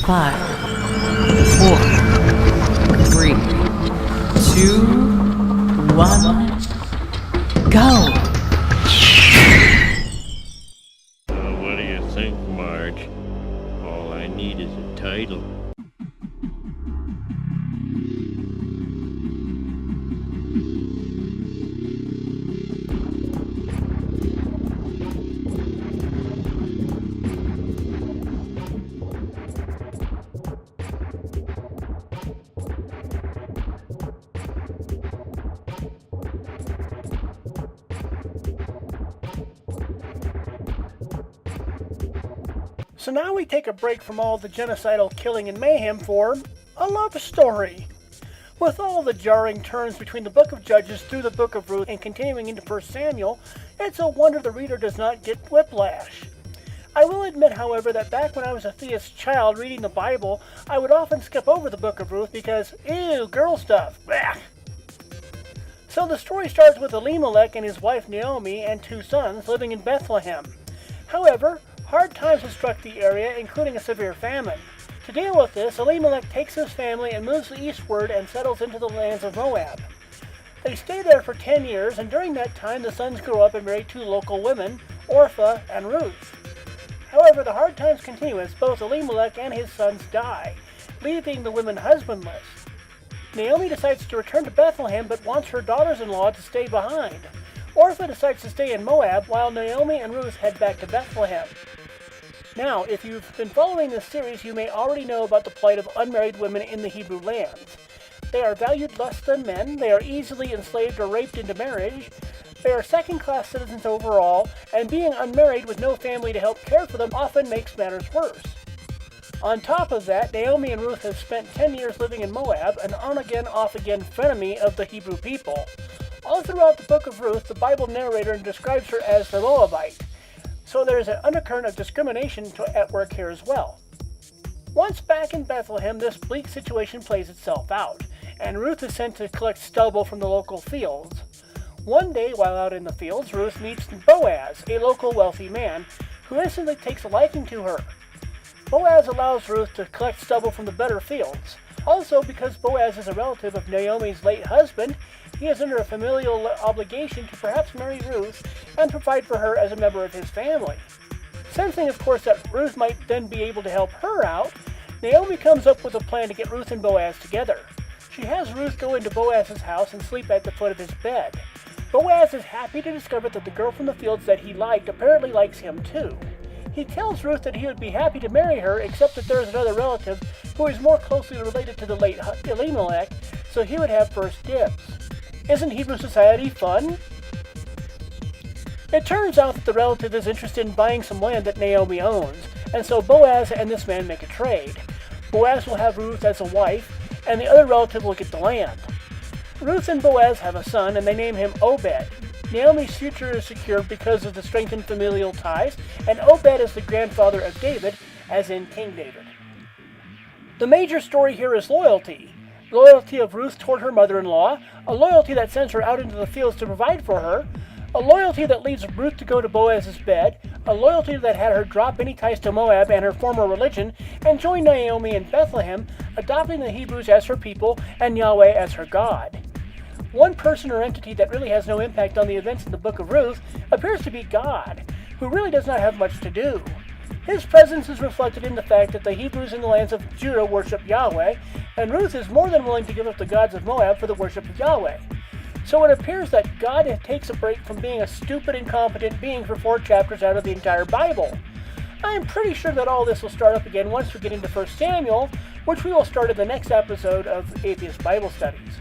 5, 4, 3, 2, 1, go! What do you think, Marge? All I need is a title. So now we take a break from all the genocidal killing and mayhem for a love story. With all the jarring turns between the book of Judges through the book of Ruth and continuing into 1 Samuel, it's a wonder the reader does not get whiplash. I will admit, however, that back when I was a theist child reading the Bible, I would often skip over the book of Ruth because, ew, girl stuff. Blech. So the story starts with Elimelech and his wife Naomi and 2 sons living in Bethlehem. However, hard times have struck the area, including a severe famine. To deal with this, Elimelech takes his family and moves eastward and settles into the lands of Moab. They stay there for 10 years, and during that time the sons grow up and marry 2 local women, Orpah and Ruth. However, the hard times continue as both Elimelech and his sons die, leaving the women husbandless. Naomi decides to return to Bethlehem but wants her daughters-in-law to stay behind. Orpah decides to stay in Moab while Naomi and Ruth head back to Bethlehem. Now, if you've been following this series, you may already know about the plight of unmarried women in the Hebrew lands. They are valued less than men, they are easily enslaved or raped into marriage, they are second-class citizens overall, and being unmarried with no family to help care for them often makes matters worse. On top of that, Naomi and Ruth have spent 10 years living in Moab, an on-again, off-again frenemy of the Hebrew people. All throughout the book of Ruth, the Bible narrator describes her as the Moabite, so there is an undercurrent of discrimination at work here as well. Once back in Bethlehem, this bleak situation plays itself out, and Ruth is sent to collect stubble from the local fields. One day, while out in the fields, Ruth meets Boaz, a local wealthy man, who instantly takes a liking to her. Boaz allows Ruth to collect stubble from the better fields. Also, because Boaz is a relative of Naomi's late husband, he is under a familial obligation to perhaps marry Ruth and provide for her as a member of his family. Sensing, of course, that Ruth might then be able to help her out, Naomi comes up with a plan to get Ruth and Boaz together. She has Ruth go into Boaz's house and sleep at the foot of his bed. Boaz is happy to discover that the girl from the fields that he liked apparently likes him too. He tells Ruth that he would be happy to marry her, except that there is another relative who is more closely related to the late Elimelech, so he would have first dibs. Isn't Hebrew society fun? It turns out that the relative is interested in buying some land that Naomi owns, and so Boaz and this man make a trade. Boaz will have Ruth as a wife, and the other relative will get the land. Ruth and Boaz have a son, and they name him Obed. Naomi's future is secured because of the strengthened familial ties, and Obed is the grandfather of David, as in King David. The major story here is loyalty. Loyalty of Ruth toward her mother-in-law, a loyalty that sends her out into the fields to provide for her, a loyalty that leads Ruth to go to Boaz's bed, a loyalty that had her drop any ties to Moab and her former religion and join Naomi in Bethlehem, adopting the Hebrews as her people and Yahweh as her God. One person or entity that really has no impact on the events in the book of Ruth appears to be God, who really does not have much to do. His presence is reflected in the fact that the Hebrews in the lands of Judah worship Yahweh, and Ruth is more than willing to give up the gods of Moab for the worship of Yahweh. So it appears that God takes a break from being a stupid, incompetent being for 4 chapters out of the entire Bible. I am pretty sure that all this will start up again once we get into 1 Samuel, which we will start in the next episode of Atheist Bible Studies.